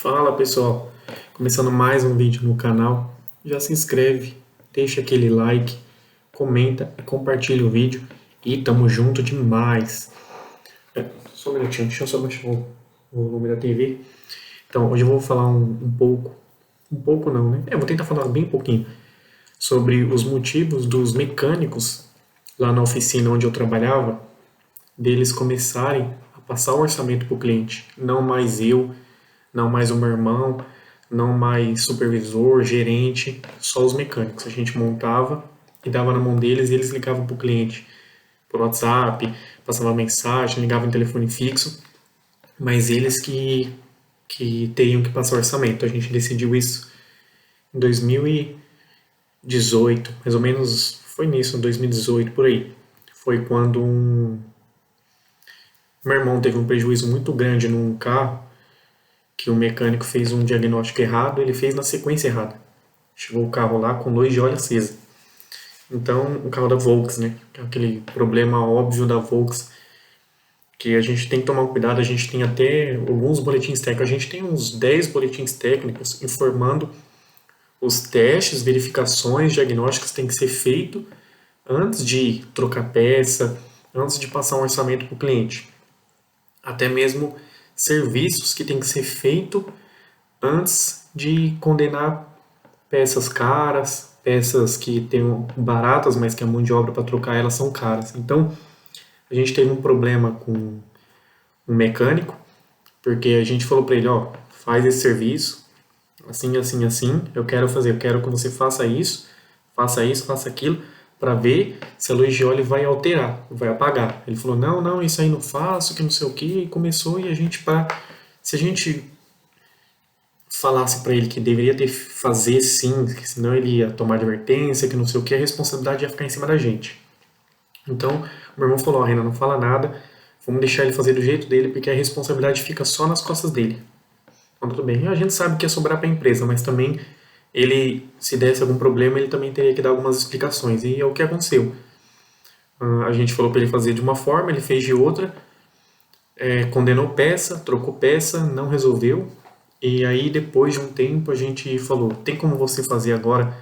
Fala pessoal, começando mais um vídeo no canal, já se inscreve, deixa aquele like, comenta e compartilha o vídeo e tamo junto demais. Só um minutinho, deixa eu só baixar o volume da TV. Então, hoje eu vou falar um pouco não, né? Vou tentar falar bem pouquinho sobre os motivos dos mecânicos lá na oficina onde eu trabalhava, deles começarem a passar o orçamento para o cliente, não mais eu, não mais o meu irmão, não mais supervisor, gerente, só os mecânicos. A gente montava e dava na mão deles e eles ligavam para o cliente por WhatsApp, passavam mensagem, ligavam em telefone fixo, mas eles que teriam que passar o orçamento. A gente decidiu isso em 2018, mais ou menos foi nisso, em 2018 por aí. Foi quando meu irmão teve um prejuízo muito grande num carro que o mecânico fez um diagnóstico errado, ele fez na sequência errada. Chegou o carro lá com luz de óleo acesa. Então, o carro da Volks, né? Aquele problema óbvio da Volks, que a gente tem que tomar cuidado, a gente tem até alguns boletins técnicos, a gente tem uns 10 boletins técnicos informando os testes, verificações, diagnósticos que tem que ser feito antes de trocar peça, antes de passar um orçamento para o cliente. Até mesmo serviços que tem que ser feito antes de condenar peças caras, peças que tem baratas, mas que a mão de obra para trocar elas são caras. Então, a gente teve um problema com um mecânico, porque a gente falou para ele, ó, faz esse serviço, assim, assim, assim, eu quero que você faça isso, faça aquilo, para ver se a luz de óleo vai alterar, vai apagar. Ele falou, não, não, isso aí não faço, que não sei o que, e começou, e a gente, se a gente falasse para ele que deveria ter fazer sim, que senão ele ia tomar advertência, que não sei o que, a responsabilidade ia ficar em cima da gente. Então, o meu irmão falou, ó, Renan, não fala nada, vamos deixar ele fazer do jeito dele, porque a responsabilidade fica só nas costas dele. Então, tudo bem. A gente sabe que ia sobrar para a empresa, mas também ele, se desse algum problema, ele também teria que dar algumas explicações. E é o que aconteceu. A gente falou para ele fazer de uma forma, ele fez de outra, condenou peça, trocou peça, não resolveu. E aí, depois de um tempo, a gente falou, tem como você fazer agora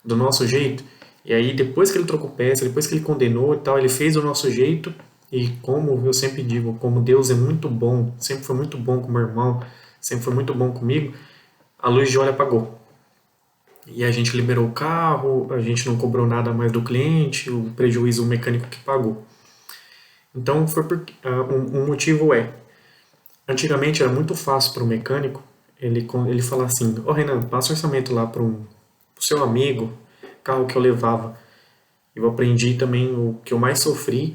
do nosso jeito? E aí, depois que ele trocou peça, depois que ele condenou e tal, ele fez do nosso jeito. E como eu sempre digo, como Deus é muito bom, sempre foi muito bom com meu irmão, sempre foi muito bom comigo, a luz de óleo apagou. E a gente liberou o carro, a gente não cobrou nada mais do cliente, o prejuízo o mecânico que pagou. Então, foi porque, um motivo antigamente era muito fácil para o mecânico ele falar assim, ô Renan, passa o orçamento lá para o seu amigo, carro que eu levava. Eu aprendi também, o que eu mais sofri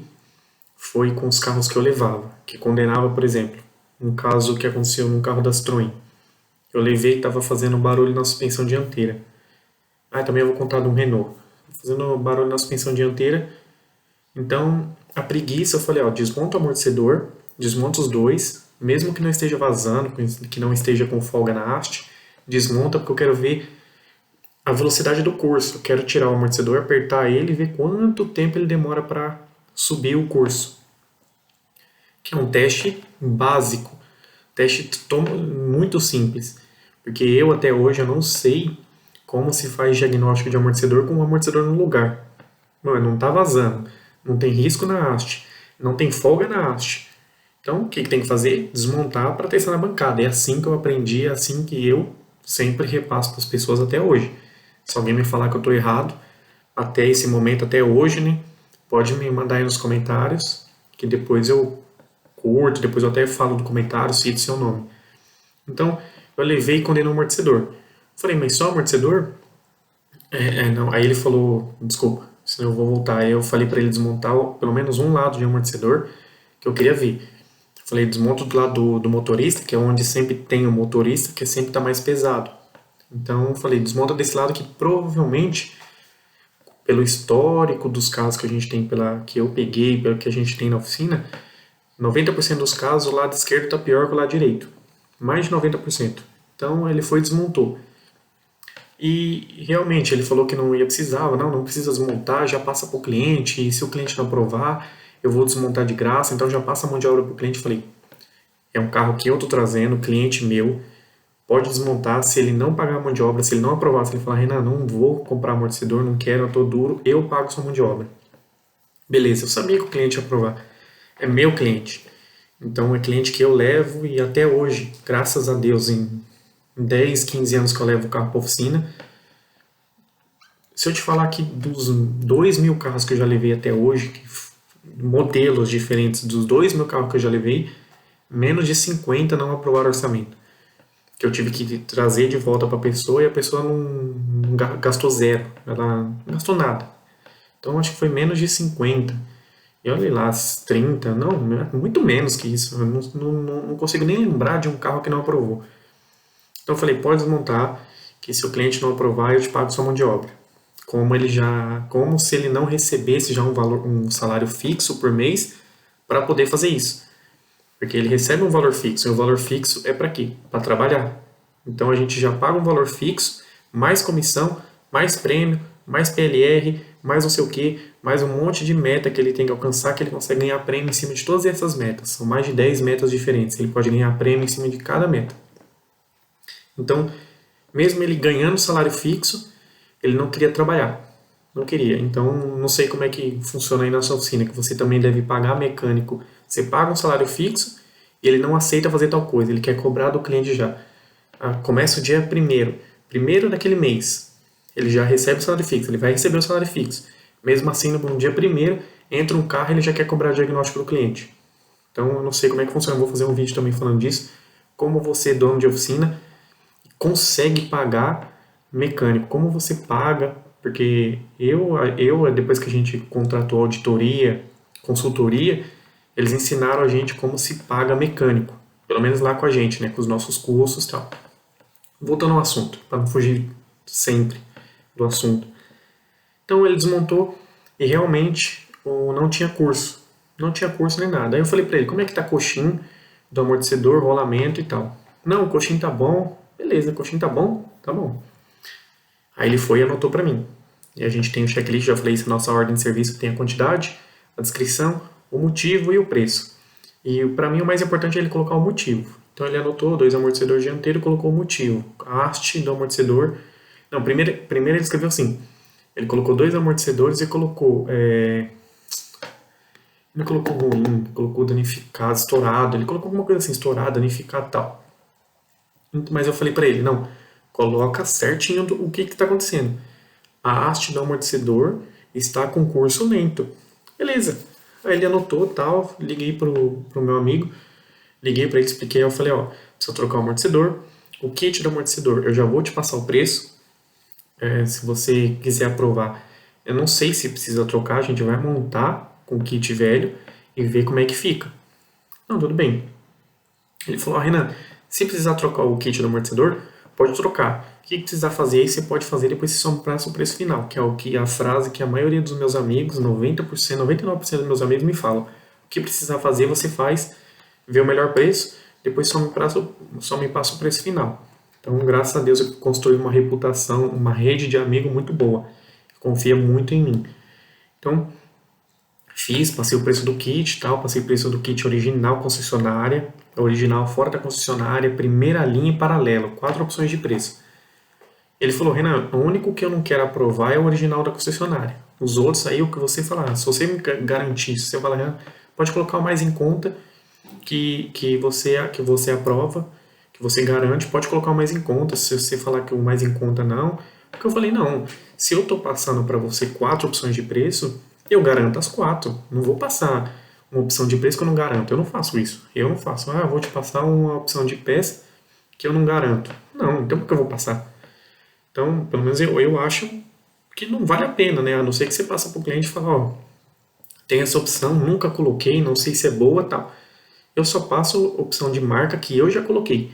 foi com os carros que eu levava, que condenava, por exemplo, um caso que aconteceu num carro da Citroën. Eu levei e estava fazendo barulho na suspensão dianteira. Também eu vou contar de um Renault. Fazendo barulho na suspensão dianteira. Então, a preguiça, eu falei, ó, desmonta o amortecedor, desmonta os dois, mesmo que não esteja vazando, que não esteja com folga na haste, desmonta porque eu quero ver a velocidade do curso. Eu quero tirar o amortecedor, apertar ele e ver quanto tempo ele demora para subir o curso. Que é um teste básico, teste muito simples, porque eu até hoje eu não sei como se faz diagnóstico de amortecedor com o amortecedor no lugar. Mano, não tá vazando, não tem risco na haste, não tem folga na haste. Então, o que tem que fazer? Desmontar para testar na bancada. É assim que eu aprendi, é assim que eu sempre repasso para as pessoas até hoje. Se alguém me falar que eu estou errado, até esse momento, até hoje, né, pode me mandar aí nos comentários, que depois eu curto, depois eu até falo no comentário, cito seu nome. Então, eu levei e condenei o amortecedor. Falei, mas só amortecedor? Não. Aí ele falou, desculpa, senão eu vou voltar. Aí eu falei para ele desmontar pelo menos um lado de amortecedor, que eu queria ver. Falei, desmonta do lado do motorista, que é onde sempre tem o motorista, que sempre está mais pesado. Então, eu falei, desmonta desse lado que provavelmente, pelo histórico dos casos que a gente tem, que eu peguei, pelo que a gente tem na oficina, 90% dos casos o lado esquerdo está pior que o lado direito. Mais de 90%. Então, ele foi e desmontou. E realmente ele falou que não ia precisar, não precisa desmontar, já passa para o cliente, e se o cliente não aprovar, eu vou desmontar de graça, então já passa a mão de obra para o cliente. Eu falei, é um carro que eu estou trazendo, cliente meu, pode desmontar. Se ele não pagar a mão de obra, se ele não aprovar, se ele falar, Renan, não vou comprar amortecedor, não quero, eu tô duro, eu pago sua mão de obra. Beleza, eu sabia que o cliente ia aprovar. É meu cliente. Então é cliente que eu levo e até hoje, graças a Deus, em 10, 15 anos que eu levo o carro para oficina, se eu te falar que dos 2.000 carros que eu já levei até hoje, modelos diferentes dos 2.000 carros que eu já levei, menos de 50 não aprovaram orçamento. Que eu tive que trazer de volta para a pessoa e a pessoa não gastou zero, ela não gastou nada. Então acho que foi menos de 50. E olha lá, 30, não, muito menos que isso. Eu não consigo nem lembrar de um carro que não aprovou. Então eu falei, pode desmontar, que se o cliente não aprovar, eu te pago sua mão de obra. Como se ele não recebesse já um salário fixo por mês para poder fazer isso. Porque ele recebe um valor fixo, e o valor fixo é para quê? Para trabalhar. Então a gente já paga um valor fixo, mais comissão, mais prêmio, mais PLR, mais não sei o que, mais um monte de meta que ele tem que alcançar, que ele consegue ganhar prêmio em cima de todas essas metas. São mais de 10 metas diferentes, ele pode ganhar prêmio em cima de cada meta. Então, mesmo ele ganhando salário fixo, ele não queria trabalhar. Não queria. Então, não sei como é que funciona aí na sua oficina, que você também deve pagar mecânico. Você paga um salário fixo e ele não aceita fazer tal coisa, ele quer cobrar do cliente já. Começa o dia primeiro daquele mês, ele já recebe o salário fixo, ele vai receber o salário fixo. Mesmo assim, no dia primeiro, entra um carro e ele já quer cobrar diagnóstico do cliente. Então, eu não sei como é que funciona, eu vou fazer um vídeo também falando disso, como você, dono de oficina, consegue pagar mecânico, como você paga, porque depois que a gente contratou auditoria, consultoria, eles ensinaram a gente como se paga mecânico, pelo menos lá com a gente, né, com os nossos cursos e tal. Voltando ao assunto, para não fugir sempre do assunto. Então ele desmontou e realmente não tinha curso. Não tinha curso nem nada. Aí eu falei para ele, como é que tá coxinho do amortecedor, rolamento e tal? Não, o coxinho tá bom. Beleza, o coxinho tá bom? Tá bom. Aí ele foi e anotou para mim. E a gente tem o checklist, já falei isso, a nossa ordem de serviço tem a quantidade, a descrição, o motivo e o preço. E para mim o mais importante é ele colocar o motivo. Então ele anotou 2 amortecedores dianteiros e colocou o motivo. A haste do amortecedor. Não, primeiro ele escreveu assim. Ele colocou 2 amortecedores e colocou. Ele colocou ruim, colocou danificado, estourado. Ele colocou alguma coisa assim, estourado, danificado e tal. Mas eu falei para ele, não, coloca certinho o que está acontecendo. A haste do amortecedor está com curso lento. Beleza. Aí ele anotou tal, liguei pro meu amigo, liguei para ele, expliquei, eu falei, ó, precisa trocar o amortecedor, o kit do amortecedor, eu já vou te passar o preço, se você quiser aprovar. Eu não sei se precisa trocar, a gente vai montar com o kit velho e ver como é que fica. Não, tudo bem. Ele falou, ó, Renan, se precisar trocar o kit do amortecedor, pode trocar. O que precisar fazer aí, você pode fazer depois você só me passa o preço final, que é a frase que a maioria dos meus amigos, 90%, 99% dos meus amigos me falam. O que precisar fazer, você faz, vê o melhor preço, depois só me passa o preço final. Então, graças a Deus, eu construí uma reputação, uma rede de amigo muito boa. Confia muito em mim. Então, passei o preço do kit e tal, passei o preço do kit original concessionária, original fora da concessionária, primeira linha e paralelo, 4 opções de preço. Ele falou, Renan, o único que eu não quero aprovar é o original da concessionária. Os outros aí, o que você falar, se você me garantir, se você falar, Renan, pode colocar o mais em conta que você aprova, que você garante, pode colocar o mais em conta, se você falar que o mais em conta não. Porque eu falei, não, se eu estou passando para você 4 opções de preço, eu garanto as 4. Não vou passar uma opção de preço que eu não garanto. Eu não faço isso. Eu não faço. Eu vou te passar uma opção de peça que eu não garanto. Não, então por que eu vou passar? Então, pelo menos eu acho que não vale a pena, né? A não ser que você passe para o cliente e fale, ó, tem essa opção, nunca coloquei, não sei se é boa, tal. Eu só passo opção de marca que eu já coloquei.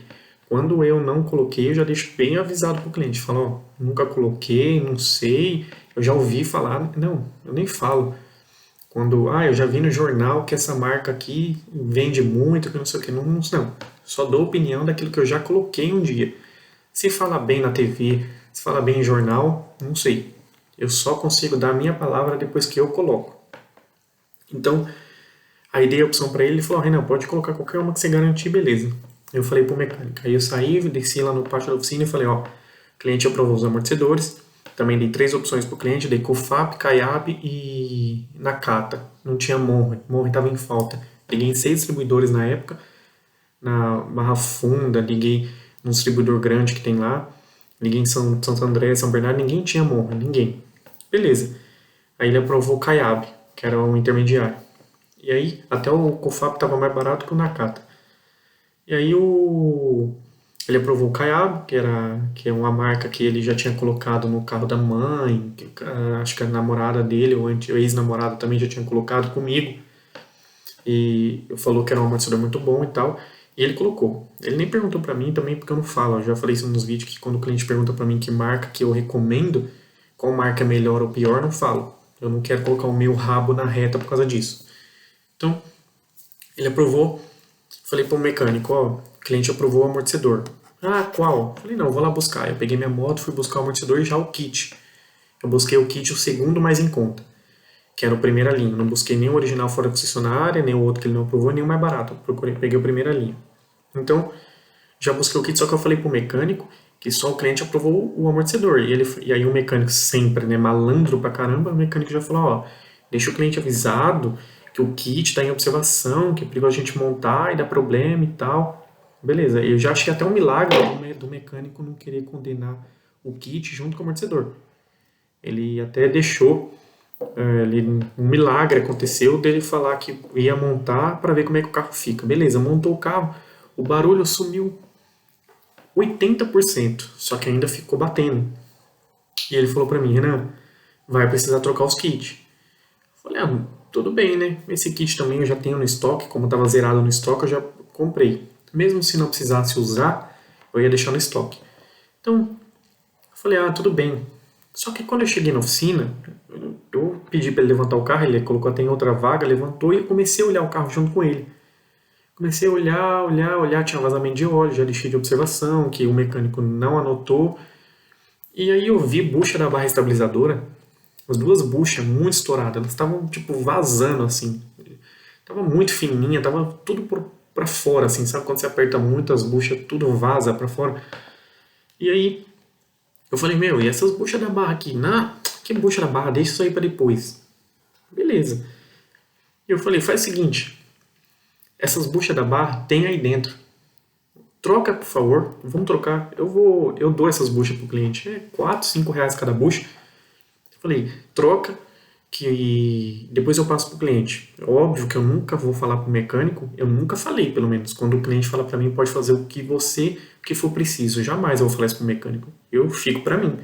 Quando eu não coloquei, eu já deixo bem avisado para o cliente. Falo, ó, nunca coloquei, não sei, eu já ouvi falar. Não, eu nem falo. Quando, eu já vi no jornal que essa marca aqui vende muito, que não sei o que. Não, só dou opinião daquilo que eu já coloquei um dia. Se fala bem na TV, se fala bem em jornal, não sei. Eu só consigo dar a minha palavra depois que eu coloco. Então, aí dei a opção para ele, ele falou, Renan, pode colocar qualquer uma que você garantir, beleza. Eu falei pro mecânico. Aí eu saí, desci lá no pátio da oficina e falei, ó, o cliente aprovou os amortecedores. Também dei 3 opções pro cliente, dei COFAP, CAIAB e Nakata. Não tinha Monre. Monre estava em falta. Liguei em 6 distribuidores na época, na Barra Funda, liguei num distribuidor grande que tem lá, liguei em Santo André, São Bernardo, ninguém tinha Monre, ninguém. Beleza. Aí ele aprovou o CAIAB, que era um intermediário. E aí, até o COFAP estava mais barato que o Nakata. E aí ele aprovou o Caiabo, que é uma marca que ele já tinha colocado no carro da mãe, acho que a namorada dele, ou a ex-namorada também já tinha colocado comigo. E falou que era um amortecedor muito bom e tal. E ele colocou. Ele nem perguntou pra mim também, porque eu não falo. Eu já falei isso nos vídeos, que quando o cliente pergunta pra mim que marca que eu recomendo, qual marca é melhor ou pior, eu não falo. Eu não quero colocar o meu rabo na reta por causa disso. Então, ele aprovou. Falei pro mecânico, ó, o cliente aprovou o amortecedor. Ah, qual? Falei, não, vou lá buscar. Eu peguei minha moto, fui buscar o amortecedor e já o kit. Eu busquei o kit, o segundo mais em conta, que era o primeira linha. Não busquei nem o original fora da concessionária, nem o outro que ele não aprovou, nem o mais barato. Eu peguei o primeira linha. Então, já busquei o kit, só que eu falei pro mecânico que só o cliente aprovou o amortecedor. E aí o mecânico sempre, né, malandro pra caramba, o mecânico já falou, ó, deixa o cliente avisado que o kit tá em observação, que é perigoso a gente montar e dar problema e tal. Beleza, eu já achei até um milagre do mecânico não querer condenar o kit junto com o amortecedor. Ele até deixou, um milagre aconteceu dele falar que ia montar para ver como é que o carro fica. Beleza, montou o carro, o barulho sumiu 80%, só que ainda ficou batendo. E ele falou pra mim, Renan, vai precisar trocar os kits. Eu falei, ah, tudo bem, né? Esse kit também eu já tenho no estoque, como estava zerado no estoque, eu já comprei. Mesmo se não precisasse usar, eu ia deixar no estoque. Então, eu falei, ah, tudo bem. Só que quando eu cheguei na oficina, eu pedi para ele levantar o carro, ele colocou até em outra vaga, levantou e eu comecei a olhar o carro junto com ele. Comecei a olhar, tinha vazamento de óleo, já deixei de observação, que o mecânico não anotou. E aí eu vi bucha da barra estabilizadora, as duas buchas muito estouradas, elas estavam tipo vazando assim. Tava muito fininha, tava tudo pra fora, assim, sabe? Quando você aperta muito as buchas, tudo vaza pra fora. E aí eu falei, meu, e essas buchas da barra aqui? Não, que bucha da barra? Deixa isso aí pra depois. Beleza. E eu falei, faz o seguinte, essas buchas da barra tem aí dentro. Troca, por favor, vamos trocar. Eu dou essas buchas pro cliente. É 4, 5 reais cada bucha. Eu falei, troca, que depois eu passo pro cliente. Óbvio que eu nunca vou falar pro mecânico, eu nunca falei, pelo menos. Quando o cliente fala pra mim, pode fazer o que for preciso. Jamais eu vou falar isso pro mecânico. Eu fico pra mim.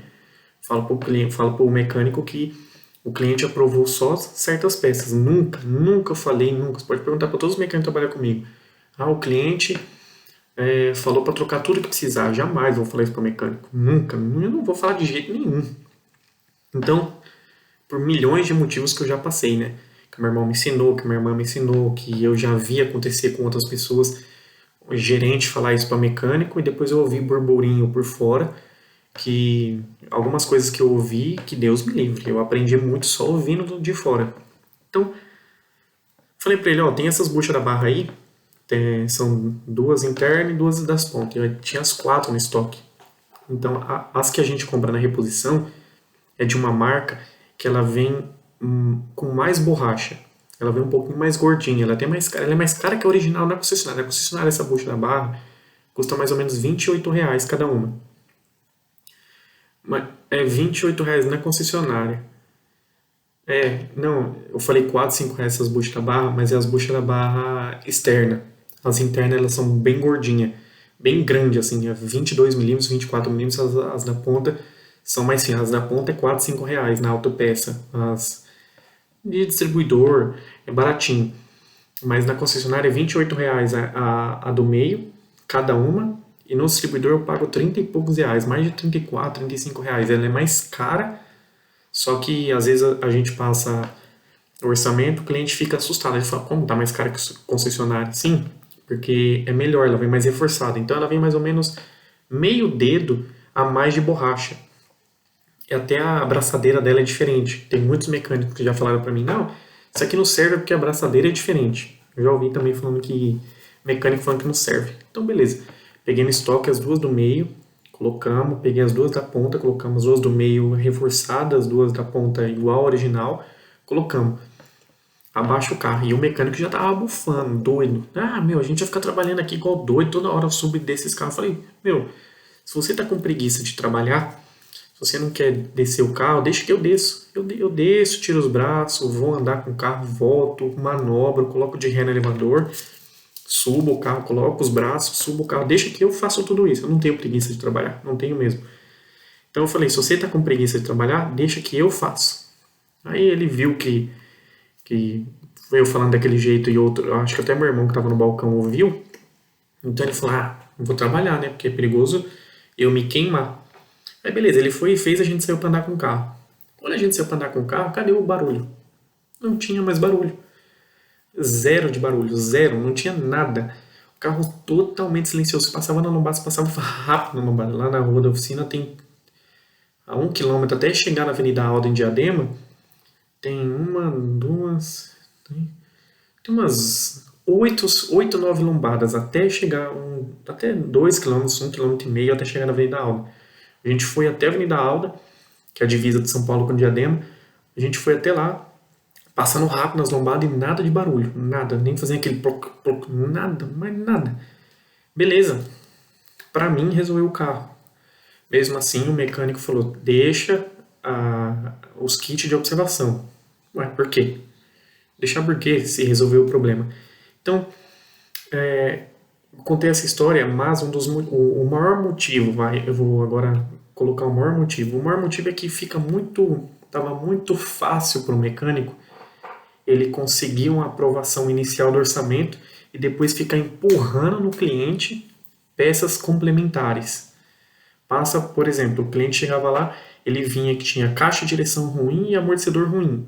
Falo pro cliente, falo pro mecânico que o cliente aprovou só certas peças. Nunca falei, nunca. Você pode perguntar pra todos os mecânicos que trabalham comigo. Ah, o cliente falou para trocar tudo que precisar. Jamais vou falar isso para mecânico. Nunca. Eu não vou falar de jeito nenhum. Então, por milhões de motivos que eu já passei, né? Que meu irmão me ensinou, que minha irmã me ensinou, que eu já vi acontecer com outras pessoas, o gerente falar isso para mecânico e depois eu ouvi burburinho por fora, que algumas coisas que eu ouvi, que Deus me livre. Eu aprendi muito só ouvindo de fora. Então, falei para ele, ó, tem essas buchas da barra aí, são duas internas e duas das pontas. Eu tinha as 4 no estoque. Então, as que a gente compra na reposição é de uma marca que ela vem com mais borracha. Ela vem um pouquinho mais gordinha. Ela, tem mais cara, ela é mais cara que a original na concessionária. Na concessionária, essa bucha da barra custa mais ou menos R$ 28 cada uma. Mas é R$ 28 na concessionária. Não, eu falei 4, 5 reais essas buchas da barra, mas é as buchas da barra externa. As internas elas são bem gordinhas, bem grande assim, é 22 milímetros, 24 milímetros, as da ponta são mais finas. As da ponta é 4, 5 reais na autopeça. As de distribuidor é baratinho. Mas na concessionária é R$ 28 a do meio, cada uma. E no distribuidor eu pago 30 e poucos reais, mais de 34, 35 reais. Ela é mais cara, só que às vezes a gente passa o orçamento, o cliente fica assustado. Ele fala, como tá mais caro que o concessionário? Sim, porque é melhor, ela vem mais reforçada. Então ela vem mais ou menos meio dedo a mais de borracha. E até a abraçadeira dela é diferente. Tem muitos mecânicos que já falaram pra mim, não, isso aqui não serve porque a abraçadeira é diferente. Eu já ouvi também falando que Mecânico falando que não serve. Então, beleza. Peguei no estoque as duas do meio, colocamos, peguei as duas da ponta, colocamos as duas do meio reforçadas, as duas da ponta igual ao original, colocamos. Abaixa o carro. E o mecânico já tava bufando, doido. Ah, meu, a gente vai ficar trabalhando aqui igual doido, toda hora eu subo desses carros. Eu falei, meu, se você tá com preguiça de trabalhar, se você não quer descer o carro, deixa que eu desço. Eu desço, tiro os braços, vou andar com o carro, volto, manobro, coloco de ré no elevador, subo o carro, coloco os braços, subo o carro, deixa que eu faço tudo isso. Eu não tenho preguiça de trabalhar, não tenho mesmo. Então eu falei, se você tá com preguiça de trabalhar, deixa que eu faço. Aí ele viu que eu falando daquele jeito e outro, eu acho que até meu irmão que tava no balcão ouviu. Então ele falou, eu vou trabalhar, né? Porque é perigoso eu me queimar. Aí beleza, ele foi e fez, a gente saiu pra andar com o carro. Quando a gente saiu pra andar com o carro, cadê o barulho? Não tinha mais barulho. Zero de barulho, zero, não tinha nada. O carro totalmente silencioso. Você passava na lombada, você passava rápido na lombada. Lá na rua da oficina tem a 1 km até chegar na Avenida Alda em Diadema. Tem uma, duas. Tem umas 9 lombadas até chegar. Até 2 km, 1,5 km até chegar na Avenida Alda. A gente foi até a Avenida Alda, que é a divisa de São Paulo com Diadema. A gente foi até lá, passando rápido nas lombadas e nada de barulho. Nada, nem fazendo aquele ploc, ploc, nada, mas nada. Beleza. Pra mim, resolveu o carro. Mesmo assim, o mecânico falou, deixa os kits de observação. Ué, por quê? Deixar por quê se resolveu o problema? Então, eu contei essa história, mas o maior motivo, eu vou agora colocar o maior motivo. O maior motivo é que estava muito fácil para o mecânico ele conseguir uma aprovação inicial do orçamento e depois ficar empurrando no cliente peças complementares. Passa, por exemplo, o cliente chegava lá, ele vinha que tinha caixa de direção ruim e amortecedor ruim.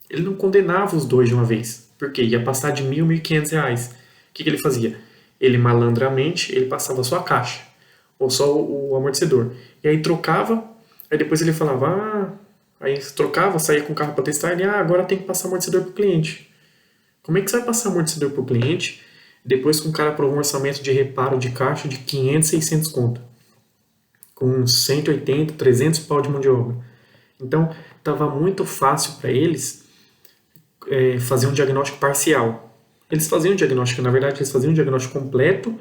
Ele não condenava os dois de uma vez, porque ia passar de R$ 1.000, R$ 1.500. O que ele fazia? Ele malandramente, ele passava só a caixa, ou só o amortecedor. E aí trocava, aí depois ele falava, aí trocava, saía com o carro para testar, ele, agora tem que passar amortecedor para o cliente. Como é que você vai passar amortecedor para o cliente, depois que o cara aprovou um orçamento de reparo de caixa de 500, 600 conto? Com 180, 300 pau de mão de obra. Então, estava muito fácil para eles fazer um diagnóstico parcial. Eles faziam um diagnóstico, na verdade, eles faziam um diagnóstico completo,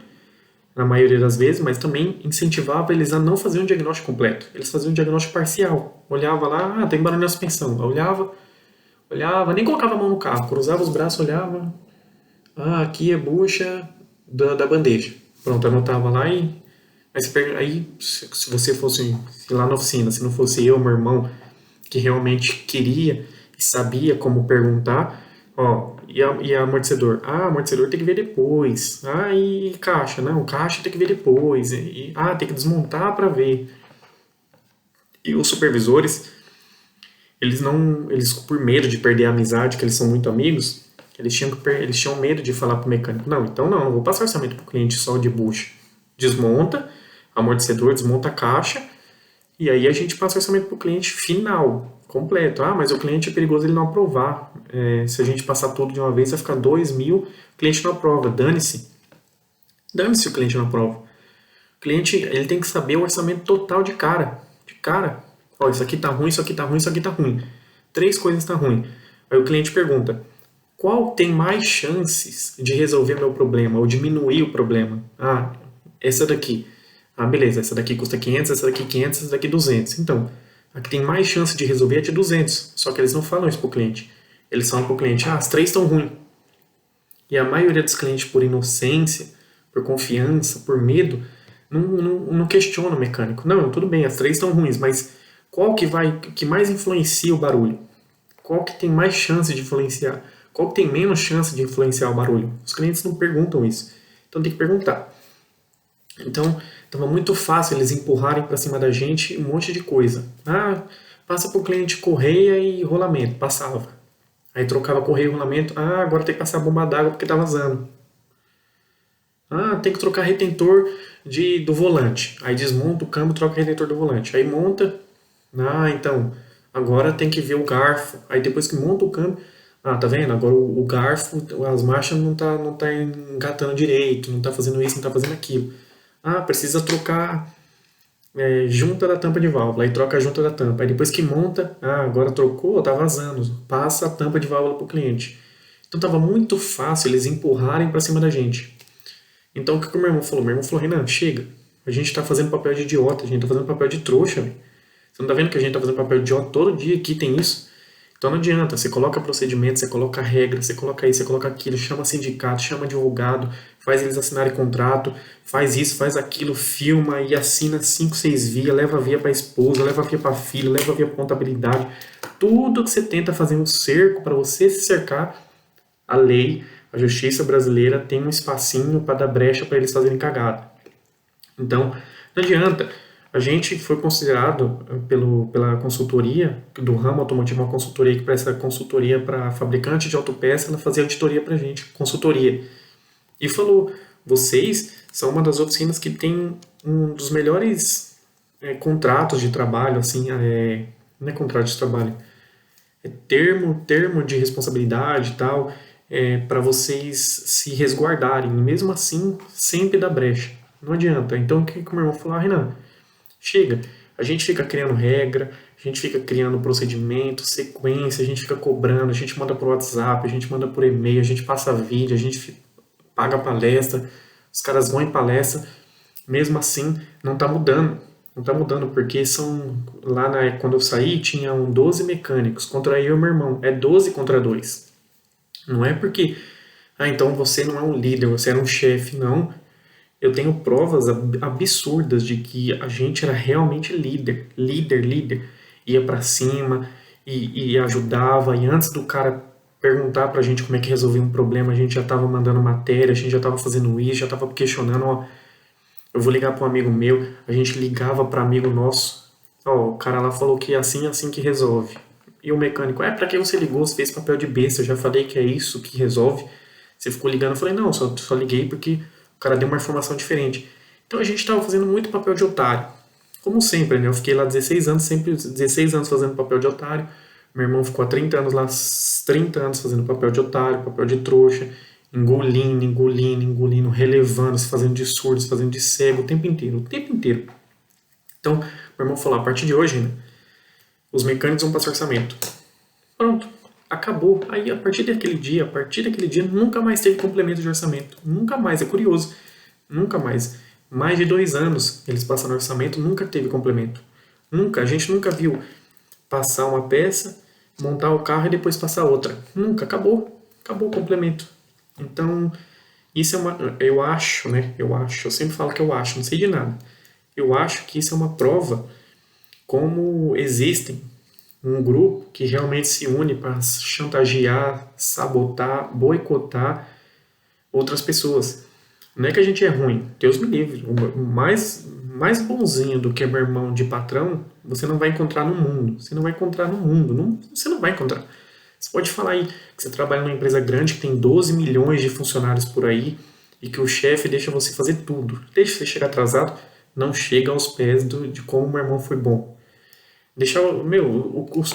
na maioria das vezes, mas também incentivava eles a não fazer um diagnóstico completo. Eles faziam um diagnóstico parcial. Olhava lá, tem barulho na suspensão. Olhava, nem colocava a mão no carro, cruzava os braços, olhava. Aqui é bucha da bandeja. Pronto, anotava lá e... Aí, se você fosse lá na oficina, se não fosse eu, meu irmão, que realmente queria e sabia como perguntar, e amortecedor? Amortecedor tem que ver depois. E caixa? Não, caixa tem que ver depois. Tem que desmontar para ver. E os supervisores, eles por medo de perder a amizade, que eles são muito amigos, eles tinham medo de falar pro mecânico, não vou passar orçamento pro cliente só de bucha. Desmonta amortecedor, desmonta a caixa, e aí a gente passa o orçamento pro cliente final, completo. Mas o cliente é perigoso ele não aprovar. Se a gente passar tudo de uma vez, vai ficar 2.000, o cliente não aprova. Dane-se o cliente não aprova. O cliente ele tem que saber o orçamento total de cara. Isso aqui tá ruim, isso aqui tá ruim, isso aqui tá ruim. 3 coisas tá ruim. Aí o cliente pergunta, qual tem mais chances de resolver meu problema ou diminuir o problema? Essa daqui. Beleza, essa daqui custa 500, essa daqui 500, essa daqui 200. Então, a que tem mais chance de resolver é de 200. Só que eles não falam isso pro cliente. Eles falam pro cliente, as 3 estão ruins. E a maioria dos clientes, por inocência, por confiança, por medo, não questiona o mecânico. Não, tudo bem, as 3 estão ruins, mas qual que mais influencia o barulho? Qual que tem mais chance de influenciar? Qual que tem menos chance de influenciar o barulho? Os clientes não perguntam isso. Então tem que perguntar. Então, estava muito fácil eles empurrarem para cima da gente um monte de coisa. Passa para o cliente correia e rolamento. Passava. Aí trocava correia e rolamento. Agora tem que passar a bomba d'água porque está vazando. Tem que trocar retentor do volante. Aí desmonta o câmbio, troca o retentor do volante. Aí monta. Então, agora tem que ver o garfo. Aí depois que monta o câmbio, Ah, tá vendo? Agora o garfo, as marchas não tá engatando direito, não tá fazendo isso, não tá fazendo aquilo. Ah, precisa trocar junta da tampa de válvula, aí troca a junta da tampa. Aí depois que monta, agora trocou, tá vazando, passa a tampa de válvula pro cliente. Então tava muito fácil eles empurrarem para cima da gente. Então o que o meu irmão falou? Meu irmão falou, Renan, chega. A gente tá fazendo papel de idiota, a gente tá fazendo papel de trouxa, velho. Você não tá vendo que a gente tá fazendo papel de idiota todo dia aqui tem isso? Então não adianta, você coloca procedimento, você coloca regra, você coloca isso, você coloca aquilo, chama sindicato, chama advogado, faz eles assinarem contrato, faz isso, faz aquilo, filma e assina 5, 6 via, leva a via para a esposa, leva a via para filho, leva a via para contabilidade. Tudo que você tenta fazer um cerco para você se cercar, a lei, a justiça brasileira tem um espacinho para dar brecha para eles fazerem cagada. Então, não adianta. A gente foi considerado pela consultoria do ramo automotivo, uma consultoria que presta consultoria para fabricante de autopeça, ela fazia auditoria para a gente, consultoria. E falou, vocês são uma das oficinas que tem um dos melhores contratos de trabalho, assim, não é contrato de trabalho, termo de responsabilidade e tal, para vocês se resguardarem. E mesmo assim, sempre dá brecha. Não adianta. Então, o que o meu irmão falou? Renan, chega. A gente fica criando regra, a gente fica criando procedimento, sequência, a gente fica cobrando, a gente manda por WhatsApp, a gente manda por e-mail, a gente passa vídeo, a gente paga palestra, os caras vão em palestra, mesmo assim não está mudando. Não está mudando, porque quando eu saí, tinham 12 mecânicos, contra eu e meu irmão. É 12 contra 2. Não é porque, então você não é um líder, você era um chefe, não. Eu tenho provas absurdas de que a gente era realmente líder, líder, líder. Ia pra cima e ajudava, e antes do cara perguntar pra gente como é que resolvia um problema, a gente já tava mandando matéria, a gente já tava fazendo isso, já tava questionando, ó, eu vou ligar para um amigo meu, a gente ligava para amigo nosso, ó, o cara lá falou que é assim, assim que resolve. E o mecânico, para que você ligou? Você fez papel de besta, eu já falei que é isso que resolve. Você ficou ligando, eu falei, não, só liguei porque o cara deu uma informação diferente. Então a gente estava fazendo muito papel de otário. Como sempre, né? Eu fiquei lá 16 anos, sempre 16 anos fazendo papel de otário. Meu irmão ficou há 30 anos lá, 30 anos fazendo papel de otário, papel de trouxa, engolindo, engolindo, engolindo, relevando, se fazendo de surdo, se fazendo de cego o tempo inteiro, o tempo inteiro. Então, meu irmão falou, a partir de hoje, né, os mecânicos vão passar orçamento. Pronto, acabou. Aí, a partir daquele dia, nunca mais teve complemento de orçamento. Nunca mais, é curioso. Nunca mais. Mais de 2 anos eles passando orçamento, nunca teve complemento. Nunca, a gente nunca viu passar uma peça, montar o carro e depois passar outra. Nunca, acabou. Acabou o complemento. Então, isso é eu acho, né? Eu sempre falo que eu acho, não sei de nada. Eu acho que isso é uma prova como existem um grupo que realmente se une para chantagear, sabotar, boicotar outras pessoas. Não é que a gente é ruim, Deus me livre. O mais bonzinho do que meu irmão de patrão, você não vai encontrar no mundo. Você não vai encontrar no mundo. Não, você não vai encontrar. Você pode falar aí que você trabalha numa empresa grande que tem 12 milhões de funcionários por aí e que o chefe deixa você fazer tudo. Deixa você chegar atrasado, não chega aos pés de como o meu irmão foi bom. Deixa,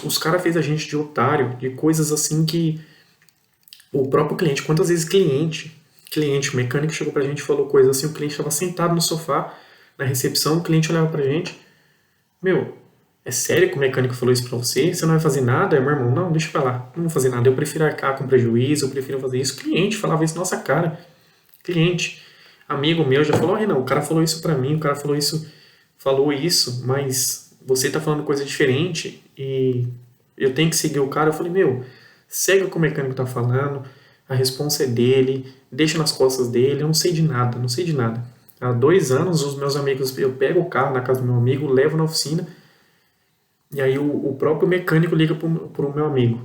os caras fez a gente de otário, de coisas assim que o próprio cliente, quantas vezes o mecânico chegou pra gente e falou coisas assim, o cliente estava sentado no sofá, na recepção, o cliente olhava pra gente, meu, é sério que o mecânico falou isso pra você? Você não vai fazer nada? Aí, meu irmão, não, deixa pra lá, não vou fazer nada, eu prefiro arcar com prejuízo, eu prefiro fazer isso. O cliente falava isso na nossa cara, cliente, amigo meu já falou, não, o cara falou isso pra mim, o cara falou isso, mas você tá falando coisa diferente e eu tenho que seguir o cara. Eu falei, meu, segue o que o mecânico tá falando, a responsa é dele, deixa nas costas dele, eu não sei de nada, não sei de nada. Há 2 anos, os meus amigos, eu pego o carro na casa do meu amigo, levo na oficina, e aí o próprio mecânico liga pro meu amigo.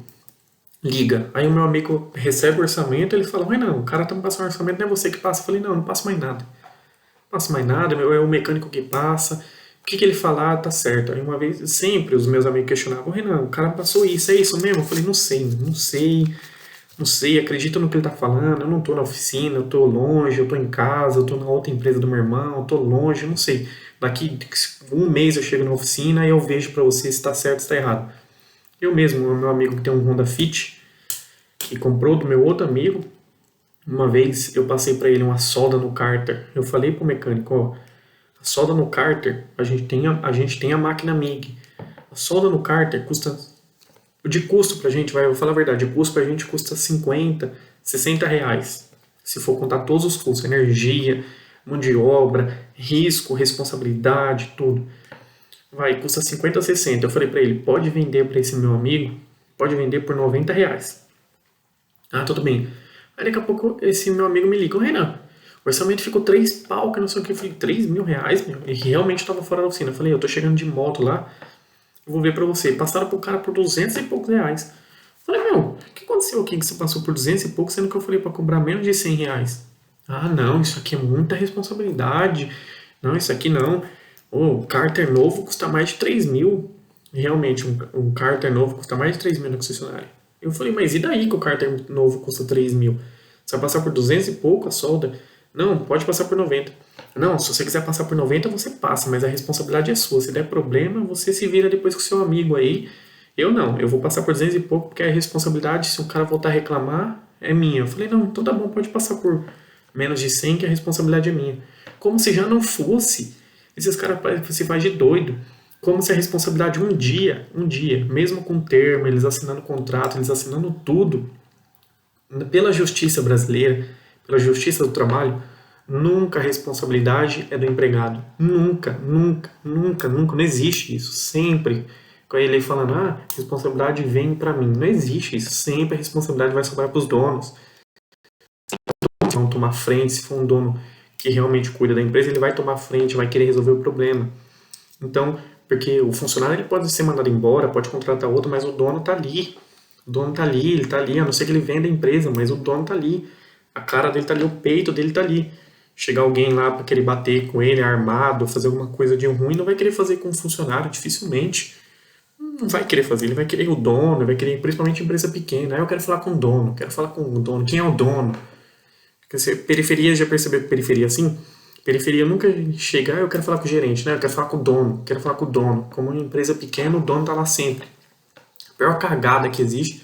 Liga. Aí o meu amigo recebe o orçamento, ele fala, não, o cara tá me passando orçamento, não é você que passa. Eu falei, não passo mais nada. Não passo mais nada, é o mecânico que passa. O que ele falar, tá certo. Aí uma vez, sempre os meus amigos questionavam, Renan, o cara passou isso, é isso mesmo? Eu falei, não sei, não sei. Não sei, acredito no que ele tá falando, eu não tô na oficina, eu tô longe, eu tô em casa, eu tô na outra empresa do meu irmão, eu tô longe, eu não sei. Daqui 1 mês eu chego na oficina e eu vejo pra você se tá certo ou se tá errado. Eu mesmo, o meu amigo que tem um Honda Fit, que comprou do meu outro amigo. Uma vez eu passei para ele uma solda no cárter. Eu falei pro mecânico, ó, a solda no cárter, a gente tem a máquina MIG. A solda no cárter custa, de custo pra gente, eu vou falar a verdade, de custo pra gente custa 50, 60 reais. Se for contar todos os custos, energia, mão de obra, risco, responsabilidade, tudo. Custa 50, 60. Eu falei pra ele, pode vender pra esse meu amigo, pode vender por 90 reais. Ah, tudo bem. Aí daqui a pouco esse meu amigo me liga, ô Renan, o orçamento ficou 3 pau, que não sei o que. Eu falei, 3 mil reais, meu? E realmente tava fora da oficina. Eu falei, eu tô chegando de moto lá, eu vou ver pra você. Passaram pro cara por 200 e poucos reais. Eu falei, meu, o que aconteceu aqui que você passou por 200 e pouco, sendo que eu falei pra cobrar menos de 100 reais? Ah, não, isso aqui é muita responsabilidade. Não, isso aqui não. O cárter novo custa mais de 3 mil. Realmente, um cárter novo custa mais de 3 mil na concessionária. Eu falei, mas e daí que o cárter novo custa 3 mil? Você vai passar por 200 e pouco a solda? Não, pode passar por 90. Não, se você quiser passar por 90, você passa, mas a responsabilidade é sua. Se der problema, você se vira depois com o seu amigo aí. Eu não, eu vou passar por 200 e pouco, porque a responsabilidade, se o cara voltar a reclamar, é minha. Eu falei, não, então tá bom, pode passar por menos de 100, que a responsabilidade é minha. Como se já não fosse. Esses caras se faz de doido. Como se a responsabilidade um dia, mesmo com termo, eles assinando contrato, eles assinando tudo, pela justiça brasileira, pela justiça do trabalho, nunca a responsabilidade é do empregado. Nunca, nunca, nunca, nunca. Não existe isso. Sempre. Com ele falando, a responsabilidade vem pra mim. Não existe isso. Sempre a responsabilidade vai sobrar pros donos. Se vão tomar frente, se for um dono que realmente cuida da empresa, ele vai tomar frente, vai querer resolver o problema. Então, porque o funcionário ele pode ser mandado embora, pode contratar outro, mas o dono tá ali. O dono tá ali, ele tá ali, a não ser que ele venda a empresa, mas o dono tá ali. A cara dele tá ali, o peito dele tá ali. Chegar alguém lá para querer bater com ele armado, fazer alguma coisa de ruim, não vai querer fazer com o funcionário, dificilmente. Não vai querer fazer, ele vai querer o dono, vai querer principalmente empresa pequena. Aí eu quero falar com o dono, quero falar com o dono. Quem é o dono? Porque você, periferia, já percebeu que periferia assim? Periferia nunca chega, eu quero falar com o gerente, né? Eu quero falar com o dono, quero falar com o dono. Como uma empresa pequena, o dono tá lá sempre. A pior cagada que existe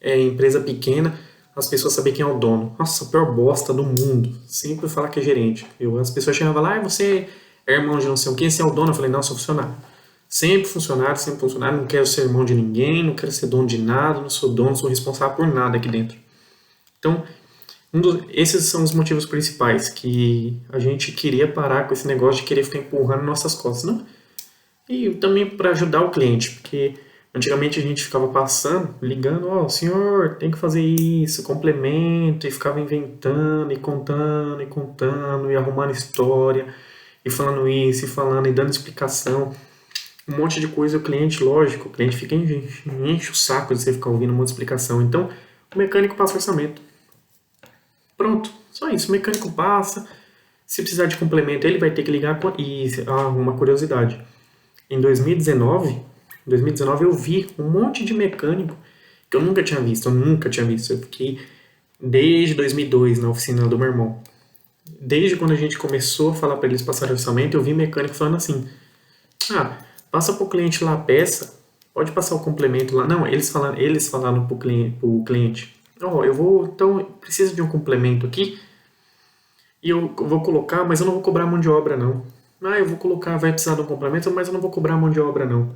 é empresa pequena, as pessoas saberem quem é o dono. Nossa, a pior bosta do mundo. Sempre falar que é gerente. As pessoas chegavam lá, você é irmão de não sei o quem, você é o dono? Eu falei, não, sou funcionário. Sempre funcionário, não quero ser irmão de ninguém, não quero ser dono de nada, não sou dono, não sou responsável por nada aqui dentro. Então, esses são os motivos principais que a gente queria parar com esse negócio de querer ficar empurrando nossas costas, não? E também para ajudar o cliente, porque antigamente a gente ficava passando, ligando, ó, senhor, tem que fazer isso, complemento, e ficava inventando, e contando, e arrumando história, e falando isso, e falando, e dando explicação, um monte de coisa. O cliente, lógico, o cliente fica enche o saco de você ficar ouvindo um monte de explicação. Então, o mecânico passa orçamento. Pronto, só isso. O mecânico passa. Se precisar de complemento, ele vai ter que ligar. E uma curiosidade. Em 2019 eu vi um monte de mecânico que eu nunca tinha visto. Eu fiquei desde 2002 na oficina do meu irmão. Desde quando a gente começou a falar para eles passarem orçamento, eu vi mecânico falando assim: passa pro cliente lá a peça, pode passar o complemento lá. Não, eles falaram pro cliente, então, preciso de um complemento aqui, e eu vou colocar, mas eu não vou cobrar mão de obra, não. Eu vou colocar, vai precisar de um complemento, mas eu não vou cobrar mão de obra, não.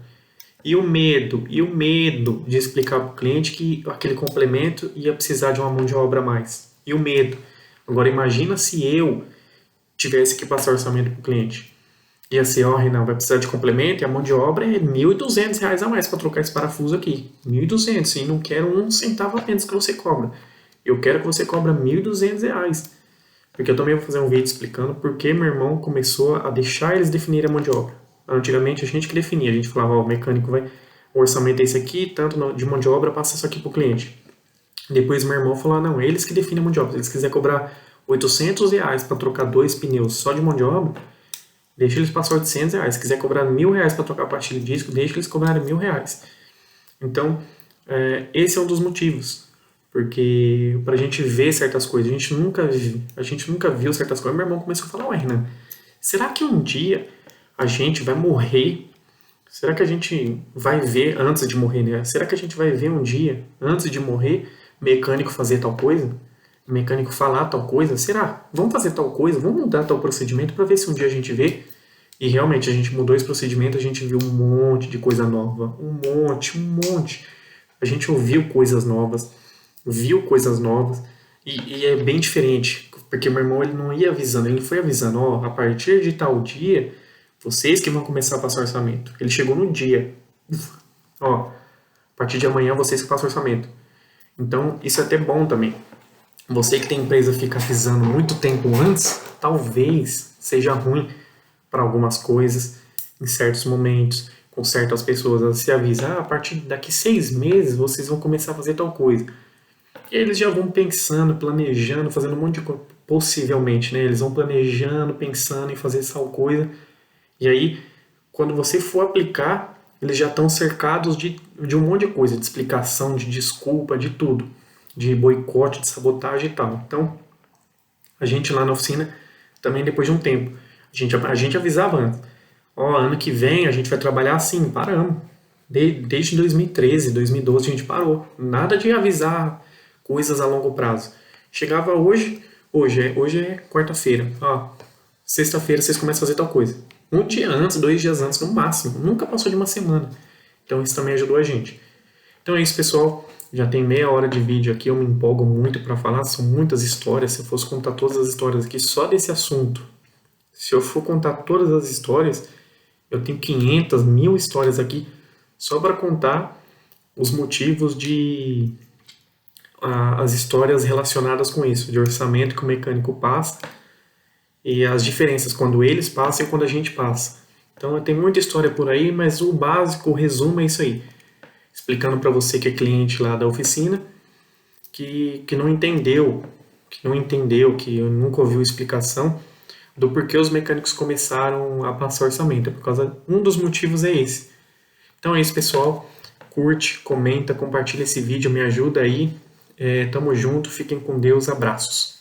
E o medo de explicar pro cliente que aquele complemento ia precisar de uma mão de obra a mais. E o medo. Agora, imagina se eu tivesse que passar orçamento pro cliente. Ia ser, Renan, vai precisar de complemento e a mão de obra é R$ 1.200 a mais para trocar esse parafuso aqui. 1.200, e não quero um centavo apenas que você cobra. Eu quero que você cobra R$ 1.200. Porque eu também vou fazer um vídeo explicando por que meu irmão começou a deixar eles definirem a mão de obra. Antigamente a gente que definia, a gente falava, o mecânico o orçamento é esse aqui, tanto de mão de obra, passa isso aqui pro cliente. Depois meu irmão falou, não, eles que definem a mão de obra. Se eles quiserem cobrar R$ 800 para trocar 2 pneus só de mão de obra, deixa eles passar R$ 800. Se quiser cobrar R$ 1.000 para trocar a pastilha de disco, deixa eles cobrarem R$ 1.000. Então, esse é um dos motivos. Porque pra gente ver certas coisas, a gente nunca viu certas coisas. Meu irmão começou a falar, ué, Renan, será que um dia a gente vai morrer? Será que a gente vai ver antes de morrer, né? Será que a gente vai ver um dia, antes de morrer, mecânico fazer tal coisa, o mecânico falar tal coisa, será? Vamos fazer tal coisa, vamos mudar tal procedimento para ver se um dia a gente vê. E realmente a gente mudou esse procedimento, a gente viu um monte de coisa nova, um monte. A gente ouviu coisas novas, viu coisas novas, e é bem diferente, porque meu irmão ele não ia avisando, ele foi avisando, ó, a partir de tal dia, vocês que vão começar a passar orçamento. Ele chegou no dia, ó, a partir de amanhã vocês que passam orçamento. Então isso é até bom também. Você que tem empresa fica avisando muito tempo antes, talvez seja ruim para algumas coisas, em certos momentos, com certas pessoas. Ela se avisa, a partir daqui 6 meses vocês vão começar a fazer tal coisa. E aí eles já vão pensando, planejando, fazendo um monte de coisa, possivelmente, né? Eles vão planejando, pensando em fazer tal coisa. E aí, quando você for aplicar, eles já estão cercados de um monte de coisa, de explicação, de desculpa, de tudo. De boicote, de sabotagem e tal. Então, a gente lá na oficina, também depois de um tempo, a gente avisava antes. Ó, ano que vem a gente vai trabalhar assim, paramos. Desde 2013, 2012 a gente parou. Nada de avisar coisas a longo prazo. Chegava hoje é quarta-feira. Ó, sexta-feira vocês começam a fazer tal coisa. Um dia antes, 2 dias antes, no máximo. Nunca passou de uma semana. Então isso também ajudou a gente. Então é isso, pessoal. Já tem meia hora de vídeo aqui, eu me empolgo muito para falar, são muitas histórias. Se eu fosse contar todas as histórias aqui só desse assunto, se eu for contar todas as histórias, eu tenho 500, 1000 histórias aqui só para contar os motivos as histórias relacionadas com isso, de orçamento que o mecânico passa e as diferenças quando eles passam e quando a gente passa. Então tem muita história por aí, mas o básico, o resumo é isso aí. Explicando para você que é cliente lá da oficina, que não entendeu, que nunca ouviu explicação do porquê os mecânicos começaram a passar orçamento. Por causa, um dos motivos é esse. Então é isso, pessoal. Curte, comenta, compartilha esse vídeo, me ajuda aí. Tamo junto, fiquem com Deus, abraços.